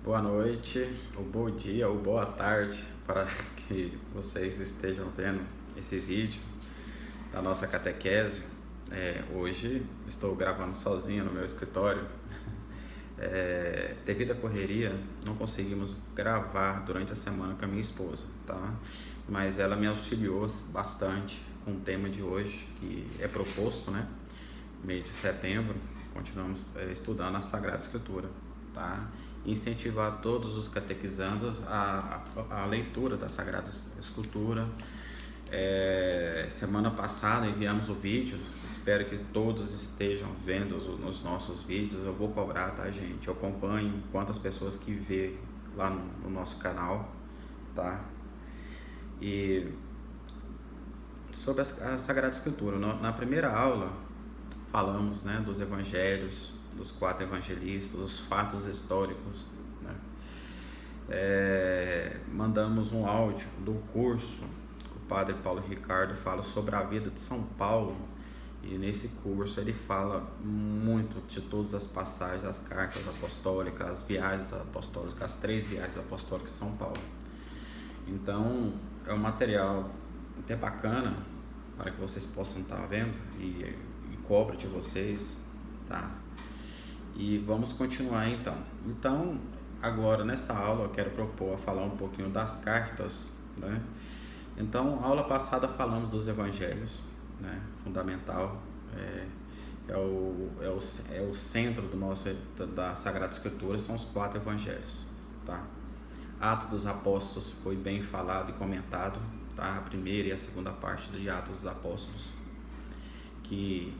Boa noite, ou bom dia, ou boa tarde para que vocês estejam vendo esse vídeo da nossa catequese. Hoje estou gravando sozinho no meu escritório. Devido à correria, não conseguimos gravar durante a semana com a minha esposa, tá? Mas ela me auxiliou bastante com o tema de hoje, que é proposto, né? Mês de setembro, continuamos estudando a Sagrada Escritura, tá? Incentivar todos os catequizandos a leitura da Sagrada Escritura. Semana passada enviamos o vídeo, espero que todos estejam vendo os nossos vídeos. Eu vou cobrar, tá, gente? Eu acompanho quantas pessoas que vê lá no nosso canal, tá? E sobre a Sagrada Escritura, na primeira aula falamos, né, dos evangelhos, dos 4 evangelistas, dos fatos históricos, né? Mandamos um áudio do curso que o padre Paulo Ricardo fala sobre a vida de São Paulo, e nesse curso ele fala muito de todas as passagens, as cartas apostólicas, as viagens apostólicas, as 3 viagens apostólicas de São Paulo. Então é um material até bacana para que vocês possam estar vendo e cobro de vocês, tá? E vamos continuar então. Então, agora nessa aula eu quero propor a falar um pouquinho das cartas, né? Então, aula passada falamos dos evangelhos, né? Fundamental, é o centro da Sagrada Escritura, são os 4 evangelhos, tá? Atos dos Apóstolos foi bem falado e comentado, tá? A primeira e a segunda parte de Atos dos Apóstolos, que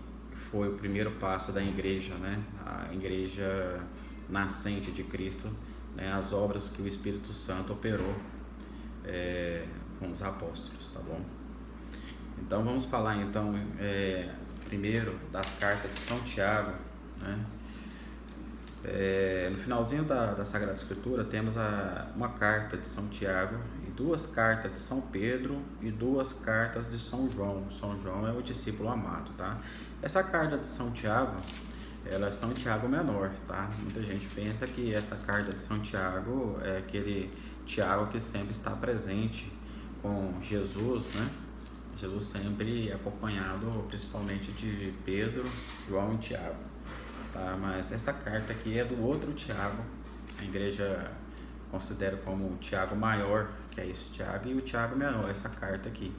foi o primeiro passo da igreja, né? A igreja nascente de Cristo, né? As obras que o Espírito Santo operou com os apóstolos, tá bom? Então vamos falar então primeiro das cartas de São Tiago, né? No finalzinho da Sagrada Escritura temos uma carta de São Tiago e 2 cartas de São Pedro e 2 cartas de São João. São João é o discípulo amado, tá? Essa carta de São Tiago, ela é São Tiago menor, tá? Muita gente pensa que essa carta de São Tiago é aquele Tiago que sempre está presente com Jesus, né? Jesus sempre acompanhado principalmente de Pedro, João e Tiago, tá? Mas essa carta aqui é do outro Tiago. A igreja considera como o Tiago maior, que é esse Tiago, e o Tiago menor, essa carta aqui,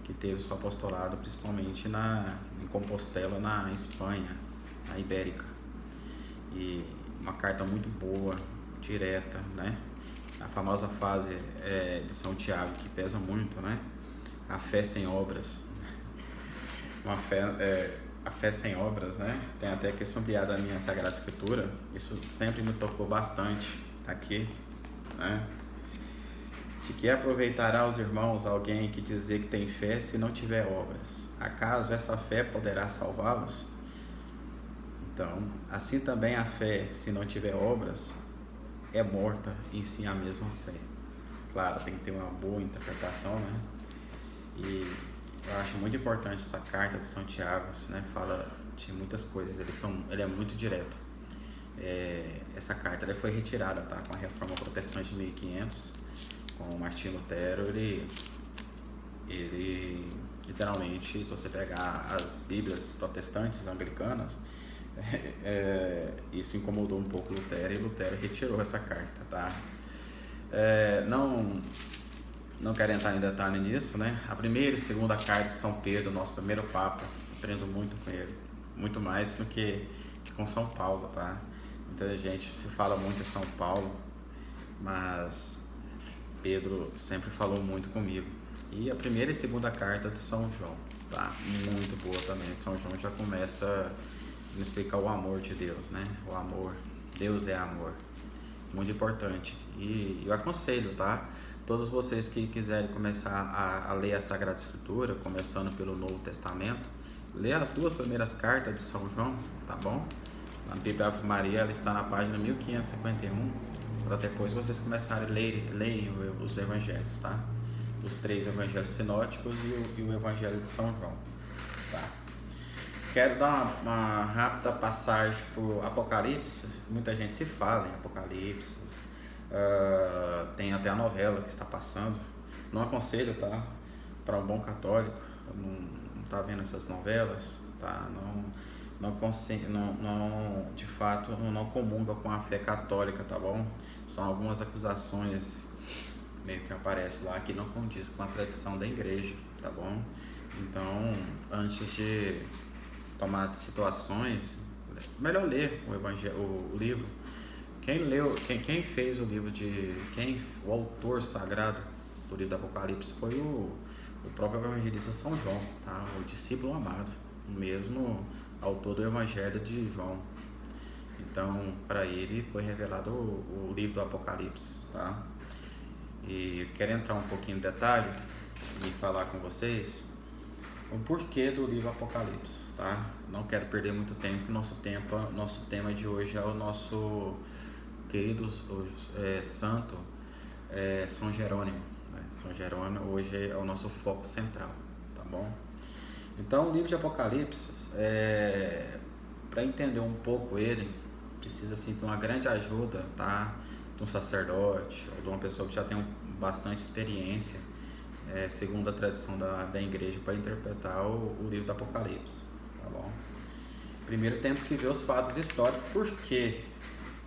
que teve seu apostolado principalmente em Compostela, na Espanha, na Ibérica. E uma carta muito boa, direta, né? A famosa frase de São Tiago, que pesa muito, né? A fé sem obras. A fé sem obras, né? Tem até aqui sombreado a minha Sagrada Escritura. Isso sempre me tocou bastante aqui, né? De que aproveitará os irmãos alguém que dizer que tem fé se não tiver obras? Acaso essa fé poderá salvá-los? Então, assim também a fé, se não tiver obras, é morta em si a mesma fé. Claro, tem que ter uma boa interpretação, né? E eu acho muito importante essa carta de São Tiago, né? Fala de muitas coisas, ele é muito direto. Essa carta foi retirada, tá? Com a Reforma Protestante de 1500, com Martinho Lutero. Ele literalmente, se você pegar as Bíblias protestantes anglicanas, isso incomodou um pouco Lutero, e Lutero retirou essa carta, tá? Não quero entrar em detalhe nisso, né? A primeira e segunda carta de São Pedro, nosso primeiro Papa, aprendo muito com ele, muito mais do que com São Paulo, tá? Muita gente se fala muito em São Paulo, mas Pedro sempre falou muito comigo. E a primeira e segunda carta de São João, tá? Muito boa também. São João já começa a me explicar o amor de Deus, né? O amor, Deus é amor, muito importante. E eu aconselho, tá? Todos vocês que quiserem começar a ler a Sagrada Escritura, começando pelo Novo Testamento, lê as 2 primeiras cartas de São João, tá bom? Na Bíblia Ave Maria, ela está na página 1551, para depois vocês começarem a ler os evangelhos, tá? Os 3 evangelhos sinóticos e o evangelho de São João, tá? Quero dar uma rápida passagem por Apocalipse. Muita gente se fala em Apocalipse, Tem até a novela que está passando. Não aconselho, tá? Para um bom católico, não tá vendo essas novelas, tá? Não, de fato, não comunga com a fé católica, tá bom? São algumas acusações meio que aparecem lá que não condiz com a tradição da igreja, tá bom? Então, antes de tomar situações, melhor ler o livro. Quem fez o livro o autor sagrado do livro do Apocalipse foi o próprio evangelista São João, tá? O discípulo amado, o mesmo autor do Evangelho de João. Então, para ele foi revelado o livro do Apocalipse, tá? E eu quero entrar um pouquinho em detalhe e falar com vocês o porquê do livro Apocalipse, tá? Não quero perder muito tempo, porque nosso tema de hoje é o nosso querido santo São Jerônimo, né? São Jerônimo hoje é o nosso foco central, tá bom? Então, o livro de Apocalipse, para entender um pouco ele, precisa assim, ter uma grande ajuda, tá? De um sacerdote ou de uma pessoa que já tem bastante experiência, segundo a tradição da igreja, para interpretar o livro do Apocalipse, tá bom? Primeiro temos que ver os fatos históricos, porque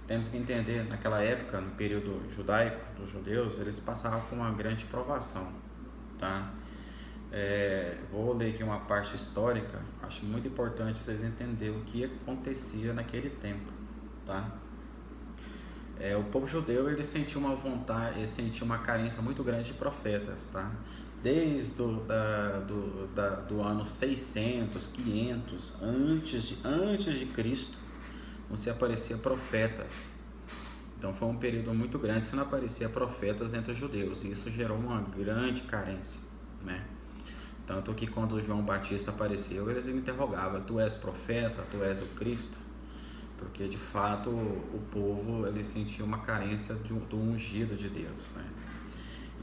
temos que entender, naquela época, no período judaico, dos judeus, eles passavam por uma grande provação, tá? Vou ler aqui uma parte histórica, acho muito importante vocês entenderem o que acontecia naquele tempo, tá? O povo judeu, ele sentiu uma vontade, ele sentiu uma carência muito grande de profetas, tá? Desde do ano 600, 500, antes de Cristo, não se aparecia profetas. Então foi um período muito grande se não aparecia profetas entre os judeus, e isso gerou uma grande carência, né? Tanto que quando João Batista apareceu, eles interrogavam: tu és profeta, tu és o Cristo? Porque de fato o povo, ele sentia uma carência do ungido de Deus, né?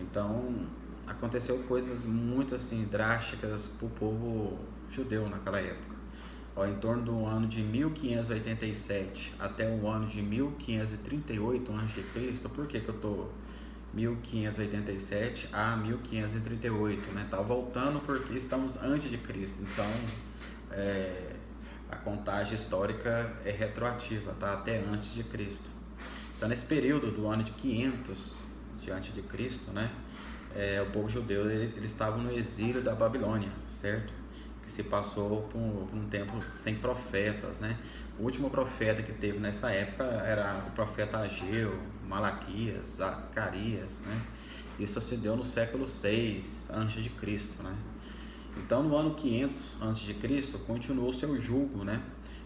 Então aconteceu coisas muito assim drásticas para o povo judeu naquela época. Em torno do ano de 1587 até o ano de 1538 a.C., por que eu estou 1587 a 1538, né? Tá voltando porque estamos antes de Cristo, então a contagem histórica é retroativa, tá? Até antes de Cristo. Então, nesse período do ano de 500 diante de Cristo, né? O povo judeu, ele estava no exílio da Babilônia, certo? Que se passou por um tempo sem profetas, né? O último profeta que teve nessa época era o profeta Ageu, Malaquias, Zacarias, né? Isso se deu no século 6 a.C., né? Então, no ano 500 a.C., continuou seu julgo, né?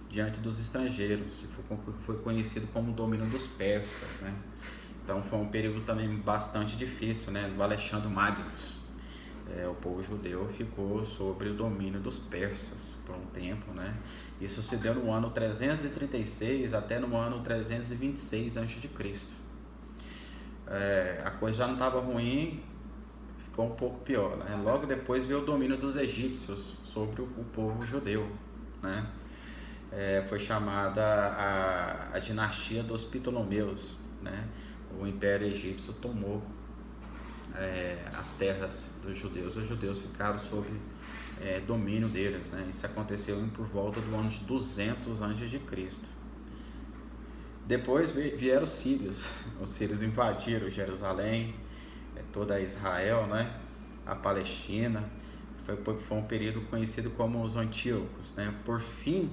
Diante dos estrangeiros, foi conhecido como o domínio dos persas, né? Então, foi um período também bastante difícil, né? Do Alexandre Magnus. O povo judeu ficou sob o domínio dos persas por um tempo, né? Isso se deu no ano 336 até no ano 326 a.C. A coisa já não estava ruim, ficou um pouco pior, né? Logo depois veio o domínio dos egípcios sobre o povo judeu, né? Foi chamada a dinastia dos Ptolomeus, né? O Império Egípcio tomou as terras dos judeus. Os judeus ficaram sob domínio deles, né? Isso aconteceu por volta do ano de 200 a.C. Depois vieram os sírios. Os sírios invadiram Jerusalém, toda Israel, né? A Palestina. Foi um período conhecido como os Antíocos, né? Por fim,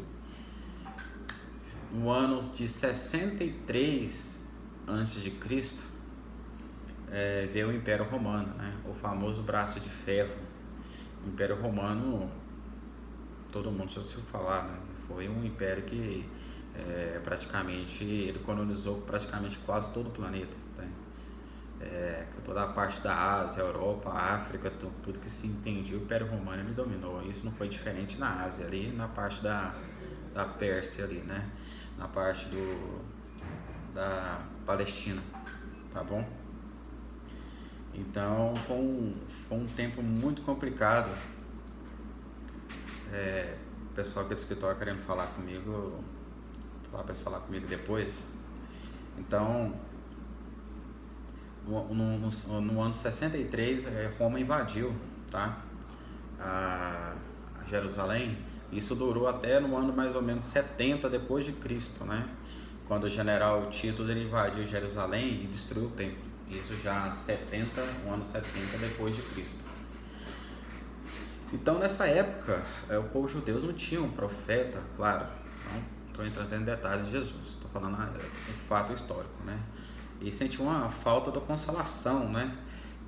no ano de 63 a.C., veio o Império Romano, né? O famoso braço de ferro. O Império Romano, todo mundo já ouviu falar, né? Foi um império que praticamente ele colonizou praticamente quase todo o planeta, né? Toda a parte da Ásia, Europa, África, tudo que se entendia, o Império Romano ele dominou. Isso não foi diferente na Ásia, ali na parte da Pérsia, ali, né? Na parte da Palestina, tá bom? Então foi um tempo muito complicado. O pessoal aqui do escritório querendo falar comigo, falar para eles falar comigo depois. Então no ano 63, Roma invadiu, tá? A Jerusalém. Isso durou até no ano mais ou menos 70 depois de Cristo, né? Quando o general Tito ele invadiu Jerusalém e destruiu o templo. Isso já no ano 70 depois de Cristo. Então nessa época, o povo judeu não tinha um profeta, claro, não estou entrando em detalhes de Jesus, estou falando um fato histórico, né? E sentiu uma falta da consolação, né?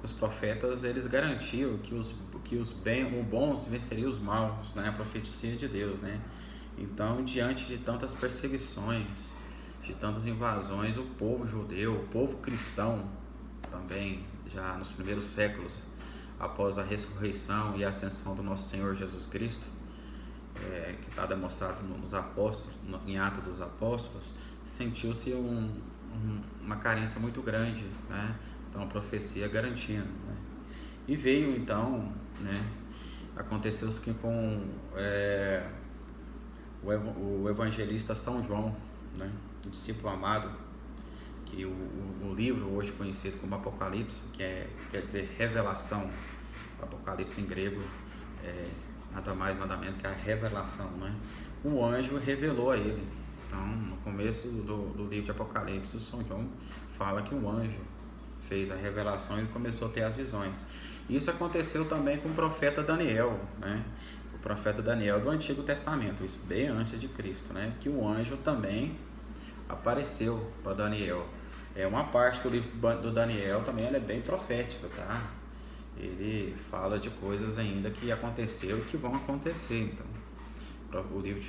Os profetas eles garantiam que os bons venceriam os maus, né? A profecia de Deus, né? Então, diante de tantas perseguições, de tantas invasões, o povo judeu, o povo cristão também, já nos primeiros séculos, após a ressurreição e a ascensão do nosso Senhor Jesus Cristo, que está demonstrado nos apóstolos, em Atos dos Apóstolos, sentiu-se uma carência muito grande, né? Então a profecia garantindo, né? E veio então, né? Aconteceu-se que com o evangelista São João, né? O discípulo amado, que o livro hoje conhecido como Apocalipse, quer dizer revelação, Apocalipse em grego nada mais nada menos que a revelação, né? O anjo revelou a ele. Então, no começo do livro de Apocalipse, o São João fala que o anjo fez a revelação e ele começou a ter as visões. Isso aconteceu também com o profeta Daniel, né? O profeta Daniel do Antigo Testamento, isso bem antes de Cristo, né? Que o anjo também apareceu para Daniel. Uma parte do livro do Daniel também ela é bem profética, tá? Ele fala de coisas ainda que aconteceram e que vão acontecer. Então, o livro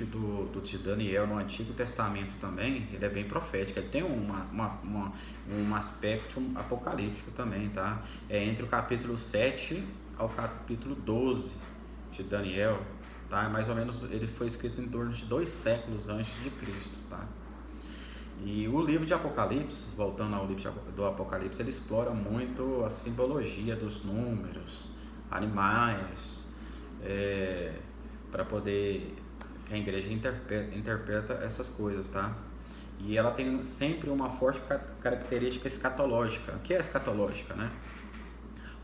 de Daniel no Antigo Testamento também, ele é bem profético, ele tem um aspecto apocalíptico também, tá? Entre o capítulo 7 ao capítulo 12 de Daniel, tá? Mais ou menos, ele foi escrito em torno de 2 séculos antes de Cristo, tá? E o livro de Apocalipse, voltando ao livro do Apocalipse, ele explora muito a simbologia dos números, animais, para poder que a igreja interpreta essas coisas, tá? E ela tem sempre uma forte característica escatológica. O que é escatológica, né?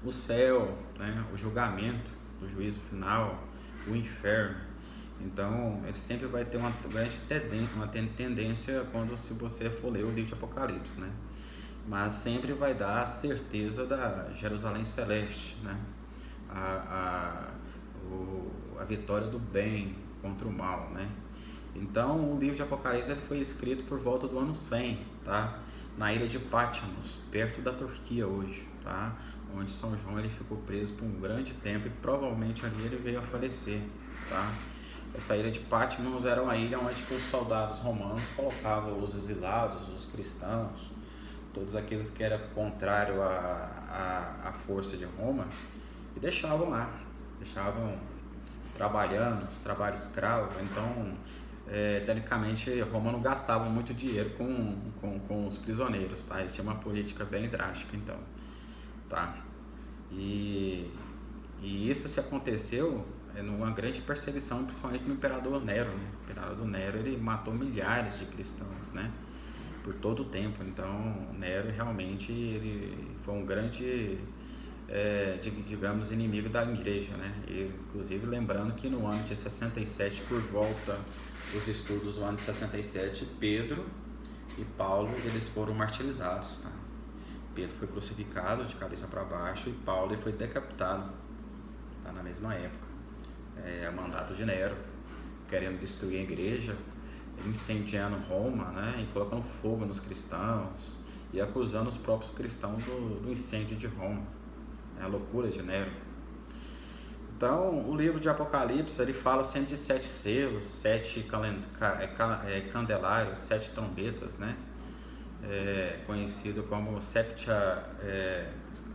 O céu, né? O julgamento, o juízo final, o inferno. Então, ele sempre vai ter uma grande tendência se você for ler o livro de Apocalipse, né? Mas sempre vai dar a certeza da Jerusalém Celeste, né? A vitória do bem contra o mal, né? Então, o livro de Apocalipse ele foi escrito por volta do ano 100, tá? Na ilha de Patmos, perto da Turquia hoje, tá? Onde São João ele ficou preso por um grande tempo e provavelmente ali ele veio a falecer, tá? Essa ilha de Patmos era uma ilha onde os soldados romanos colocavam os exilados, os cristãos, todos aqueles que eram contrários à força de Roma, e deixavam lá, trabalhando, trabalho escravo. Então, tecnicamente, Roma não gastava muito dinheiro com os prisioneiros, tá? Eles tinham uma política bem drástica, então, tá? E isso se aconteceu numa grande perseguição, principalmente no Imperador Nero, né? O Imperador Nero, ele matou milhares de cristãos, né? Por todo o tempo. Então, Nero realmente ele foi um grande, digamos, inimigo da igreja, né? E, inclusive, lembrando que no ano de 67, por volta dos estudos do ano de 67, Pedro e Paulo, eles foram martirizados, tá? Pedro foi crucificado de cabeça para baixo e Paulo ele foi decapitado, tá? Na mesma época. Mandato de Nero, querendo destruir a igreja, incendiando Roma, né, e colocando fogo nos cristãos e acusando os próprios cristãos do incêndio de Roma, a loucura de Nero. Então, o livro de Apocalipse ele fala sempre de 7 selos, 7 candelários, 7 trombetas, né, conhecido como septia,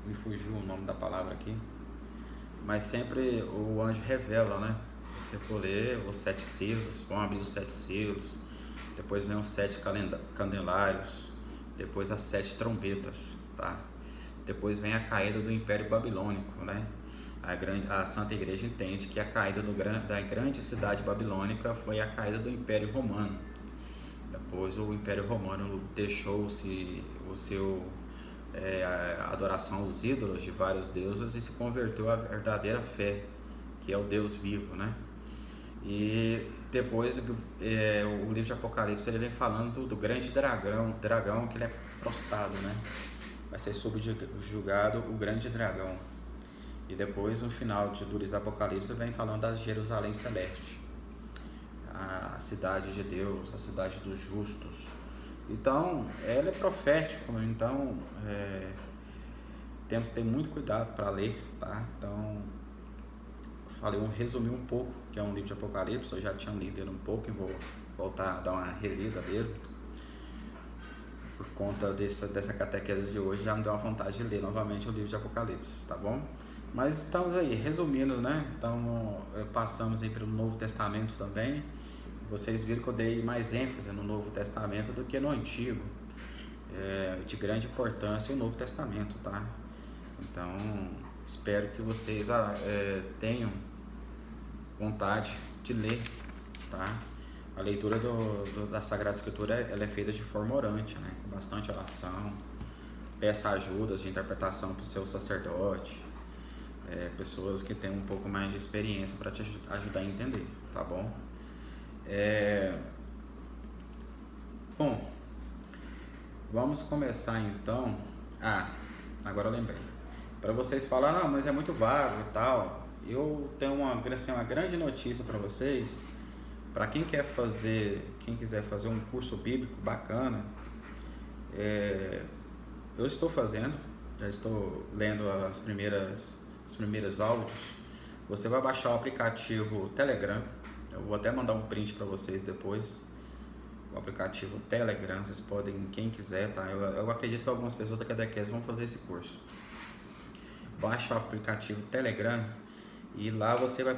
me fugiu o nome da palavra aqui, mas sempre o anjo revela, né? Você for ler os 7 selos, vão abrir os 7 selos, depois vem os 7 candelários, depois as 7 trombetas, tá? Depois vem a caída do Império Babilônico, né? A Santa Igreja entende que a caída da grande cidade babilônica foi a caída do Império Romano. Depois o Império Romano deixou-se a adoração aos ídolos de vários deuses e se converteu à verdadeira fé, que é o Deus vivo, né? E depois o livro de Apocalipse ele vem falando do grande dragão que ele é prostrado, né? Vai ser subjugado o grande dragão. E depois no final do livro de Apocalipse vem falando da Jerusalém Celeste, a cidade de Deus, a cidade dos justos. Então, ela é profético, então temos que ter muito cuidado para ler, tá? Então, resumi um pouco, que é um livro de Apocalipse, eu já tinha lido ele um pouco e vou voltar a dar uma relida dele. Por conta dessa catequese de hoje, já me deu uma vontade de ler novamente o livro de Apocalipse, tá bom? Mas estamos aí, resumindo, né? Então, passamos aí pelo Novo Testamento também. Vocês viram que eu dei mais ênfase no Novo Testamento do que no Antigo. De grande importância o Novo Testamento, tá? Então, espero que vocês tenham vontade de ler, tá? A leitura da Sagrada Escritura ela é feita de forma orante, né? Com bastante oração. Peça ajudas de interpretação para o seu sacerdote, pessoas que têm um pouco mais de experiência para te ajudar a entender, tá bom? Bom, vamos começar então. Agora eu lembrei. Para vocês falarem, não, mas é muito vago e tal. Eu tenho uma grande notícia para vocês. Para quem quiser fazer um curso bíblico bacana, eu estou fazendo, já estou lendo os primeiros áudios. Você vai baixar o aplicativo Telegram. Eu vou até mandar um print para vocês depois. O aplicativo Telegram, vocês podem, quem quiser, tá? Eu acredito que algumas pessoas da catequese vão fazer esse curso. Baixa o aplicativo Telegram e lá você vai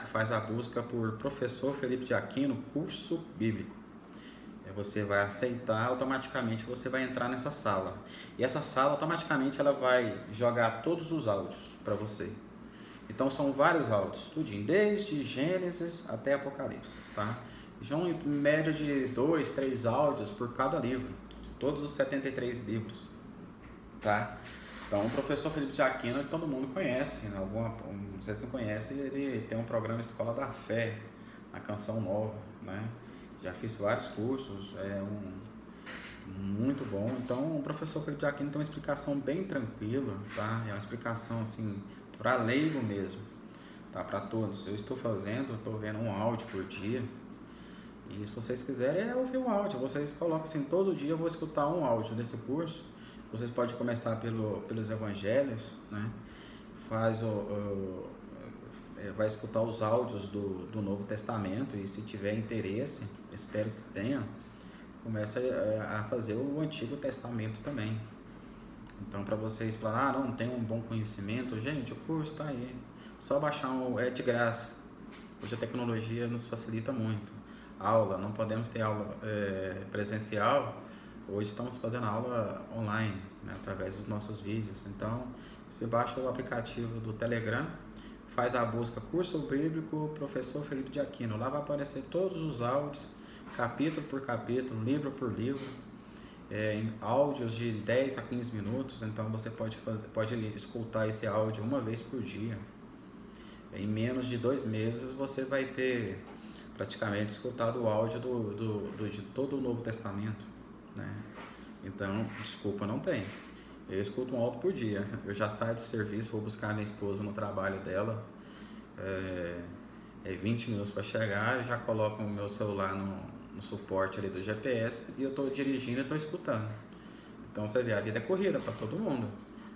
faz a busca por Professor Felipe de Aquino, curso bíblico. Você vai aceitar, automaticamente você vai entrar nessa sala. E essa sala, automaticamente, ela vai jogar todos os áudios para você. Então, são vários áudios, tudinho, desde Gênesis até Apocalipse, tá? São em média de 2, 3 áudios por cada livro, todos os 73 livros, tá? Então, o professor Felipe de Aquino, todo mundo conhece, né? Vocês não conhecem, ele tem um programa Escola da Fé, na Canção Nova, né? Já fiz vários cursos, muito bom. Então, o professor Felipe de Aquino tem uma explicação bem tranquila, tá? É uma explicação, assim, para leigo mesmo, tá? Para todos. Eu estou vendo um áudio por dia. E se vocês quiserem ouvir um áudio, vocês colocam assim, todo dia eu vou escutar um áudio desse curso. Vocês podem começar pelos evangelhos, né? Vai escutar os áudios do Novo Testamento e se tiver interesse, espero que tenha, comece a fazer o Antigo Testamento também. Então, para vocês falarem, não tem um bom conhecimento, gente, o curso está aí, só baixar é de graça. Hoje a tecnologia nos facilita muito. Aula, não podemos ter aula presencial, hoje estamos fazendo aula online, né, através dos nossos vídeos. Então, você baixa o aplicativo do Telegram, faz a busca Curso Bíblico Professor Felipe de Aquino. Lá vai aparecer todos os áudios, capítulo por capítulo, livro por livro, em áudios de 10 a 15 minutos. Então você pode escutar esse áudio uma vez por dia. Em menos de 2 meses você vai ter praticamente escutado o áudio de todo o Novo Testamento, né? Então, desculpa, não tem. Eu escuto um áudio por dia. Eu já saio do serviço, vou buscar minha esposa no trabalho dela. 20 minutos para chegar, eu já coloco o meu celular no suporte ali do GPS e eu estou dirigindo e estou escutando. Então você vê, a vida é corrida para todo mundo.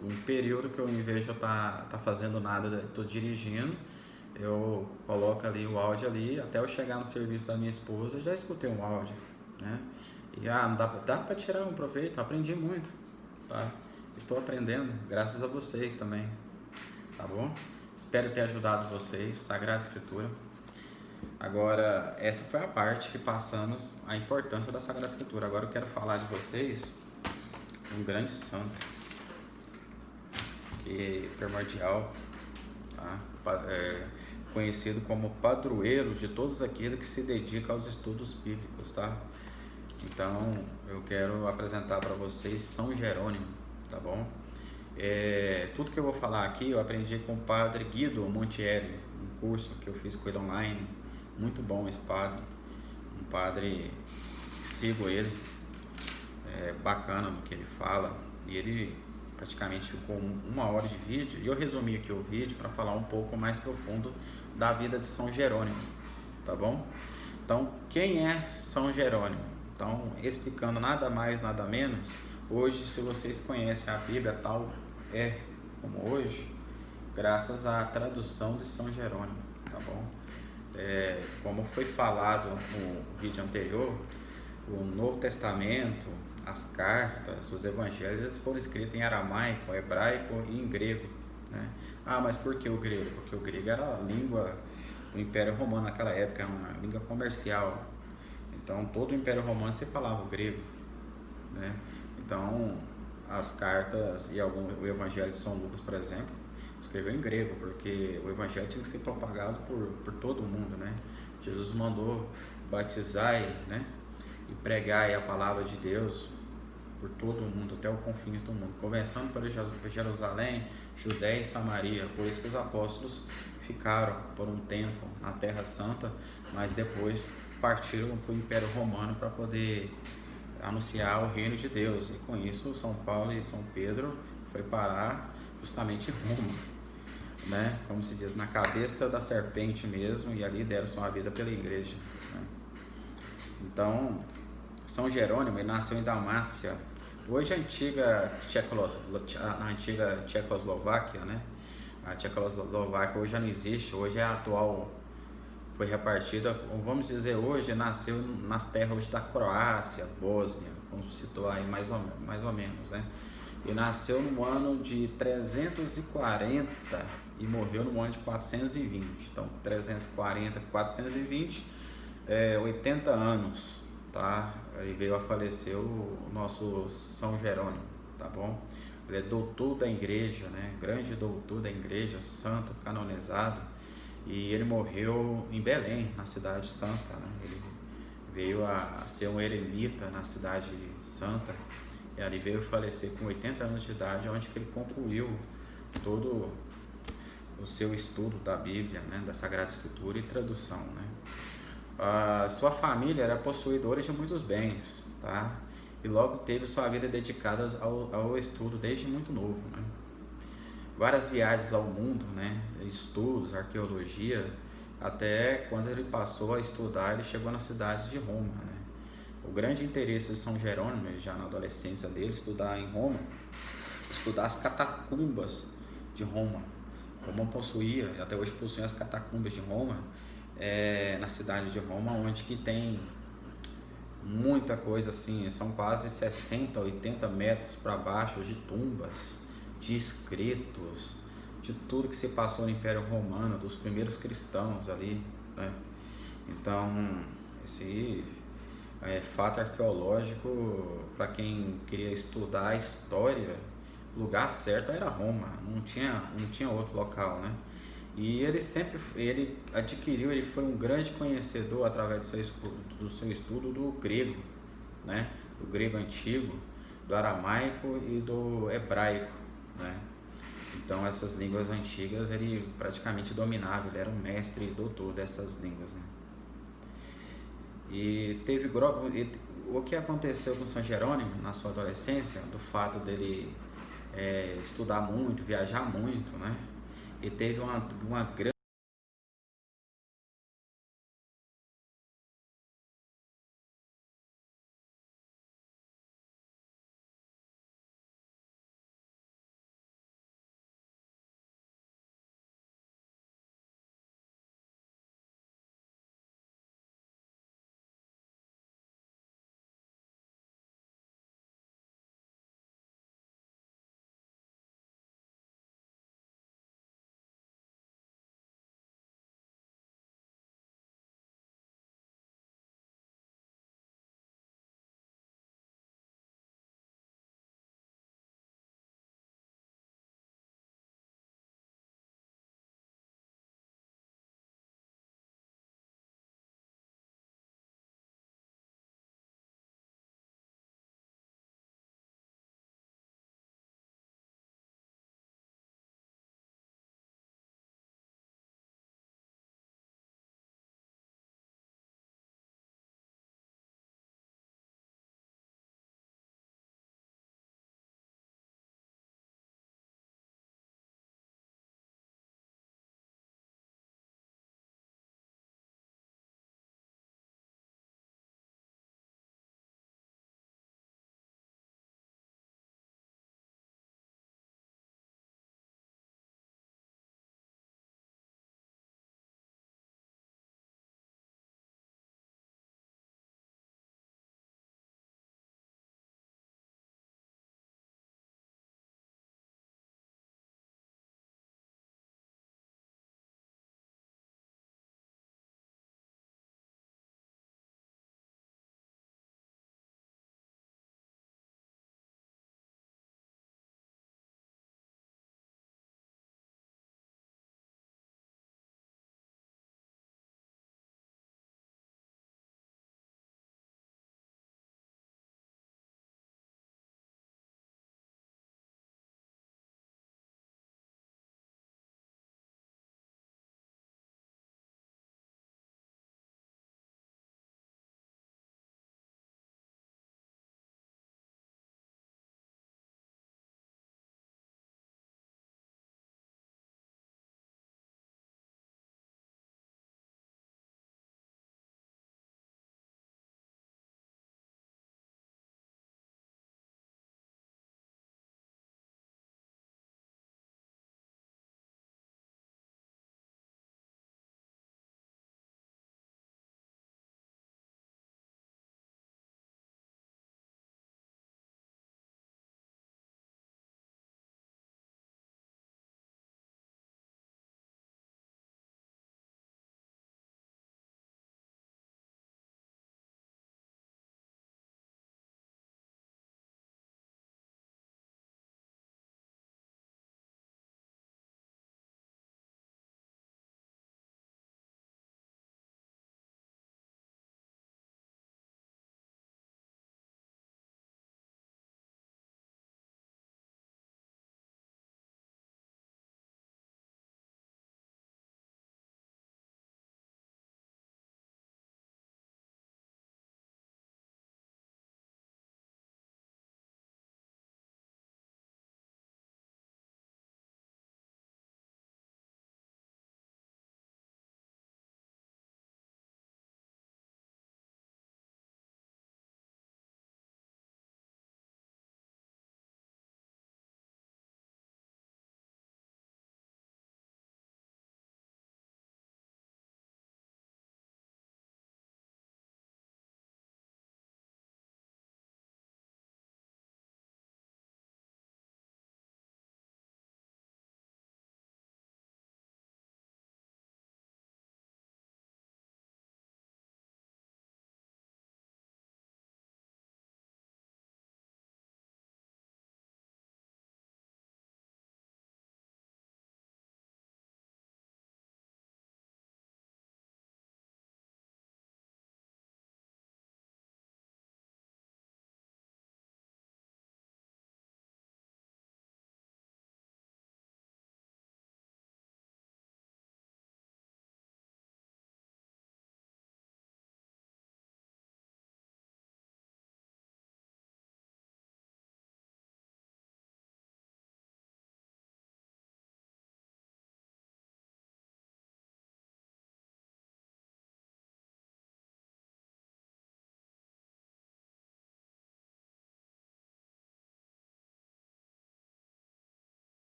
Um período que eu, em vez de eu estar fazendo nada, estou dirigindo, eu coloco ali o áudio ali, até eu chegar no serviço da minha esposa, eu já escutei um áudio, né? E dá para tirar um proveito, aprendi muito, tá? Estou aprendendo, graças a vocês também, tá bom? Espero ter ajudado vocês, Sagrada Escritura. Agora, essa foi a parte que passamos a importância da Sagrada Escritura. Agora eu quero falar de vocês um grande santo, que é primordial, tá? Conhecido como padroeiro de todos aqueles que se dedicam aos estudos bíblicos, tá? Então, eu quero apresentar para vocês São Jerônimo, tá bom? Tudo que eu vou falar aqui eu aprendi com o padre Guido Montieri, um curso que eu fiz com ele online. Muito bom esse padre, um padre, sigo ele, bacana no que ele fala, e ele praticamente ficou 1 hora de vídeo, e eu resumi aqui o vídeo para falar um pouco mais profundo da vida de São Jerônimo, tá bom? Então, quem é São Jerônimo? Então, explicando nada mais, nada menos, hoje, se vocês conhecem a Bíblia tal como hoje, graças à tradução de São Jerônimo, tá bom? Como foi falado no vídeo anterior, o Novo Testamento, as cartas, os evangelhos, eles foram escritos em aramaico, hebraico e em grego, né? Mas por que o grego? Porque o grego era a língua do Império Romano naquela época, era uma língua comercial. Então, todo o Império Romano se falava o grego, né? Então, as cartas e o Evangelho de São Lucas, por exemplo, escreveu em grego, porque o Evangelho tinha que ser propagado por todo mundo, né? Jesus mandou batizar, né, e pregar a palavra de Deus por todo o mundo, até os confins do mundo, começando por Jerusalém, Judéia e Samaria. Por isso que os apóstolos ficaram por um tempo na Terra Santa, mas depois partiram para o Império Romano para poder anunciar o reino de Deus, e com isso São Paulo e São Pedro foi parar justamente em Roma, né? Como se diz, na cabeça da serpente mesmo, e ali deram sua vida pela igreja, né? Então, São Jerônimo, ele nasceu em Dalmácia, hoje a antiga Tchecoslováquia, né? A Tchecoslováquia hoje já não existe, hoje é a atual, foi repartida, vamos dizer, hoje nasceu nas terras hoje da Croácia, Bósnia, como citou aí mais ou menos, né? E nasceu no ano de 340 e morreu no ano de 420. Então, 340, 420, 80 anos, tá? Aí veio a falecer o nosso São Jerônimo, tá bom? Ele é doutor da igreja, né? Grande doutor da igreja, santo, canonizado. E ele morreu em Belém, na cidade santa, né? Ele veio a ser um eremita na cidade santa, e ali veio falecer com 80 anos de idade, onde que ele concluiu todo o seu estudo da Bíblia, né? Da Sagrada Escritura e tradução, né? Sua família era possuidora de muitos bens, tá? E logo teve sua vida dedicada ao estudo desde muito novo, né? Várias viagens ao mundo, né? Estudos, arqueologia, até quando ele passou a estudar, ele chegou na cidade de Roma, né? O grande interesse de São Jerônimo, já na adolescência dele, estudar em Roma, estudar as catacumbas de Roma. Roma possuía, e até hoje possui as catacumbas de Roma, na cidade de Roma, onde que tem muita coisa assim, são quase 60, 80 metros para baixo de tumbas, de escritos, de tudo que se passou no Império Romano, dos primeiros cristãos ali, né? Então, esse fato arqueológico, para quem queria estudar a história, o lugar certo era Roma, não tinha outro local, né? E ele adquiriu, ele foi um grande conhecedor através do seu estudo do grego, né? Do grego antigo, do aramaico e do hebraico, né? Então essas línguas antigas ele praticamente dominava, ele era um mestre e doutor dessas línguas, né? E o que aconteceu com São Jerônimo na sua adolescência, do fato dele estudar muito, viajar muito, né? E teve uma grande